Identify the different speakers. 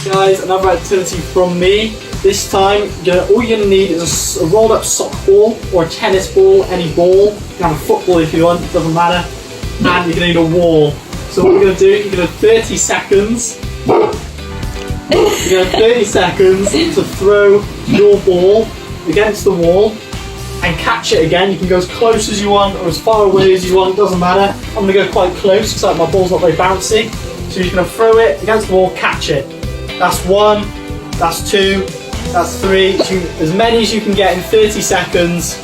Speaker 1: Guys, another activity from me. This time, all you're going to need is a rolled up soccer ball or a tennis ball, any ball. You can have a football if you want, it doesn't matter. And you're going to need a wall. So what you're going to do, you're going to have 30 seconds. You're going to have 30 seconds to throw your ball against the wall and catch it again. You can go as close as you want or as far away as you want, doesn't matter. I'm going to go quite close because like, my ball's not very bouncy. So you're going to throw it against the wall, catch it. That's 1, that's 2, that's 3. As many as you can get in 30 seconds.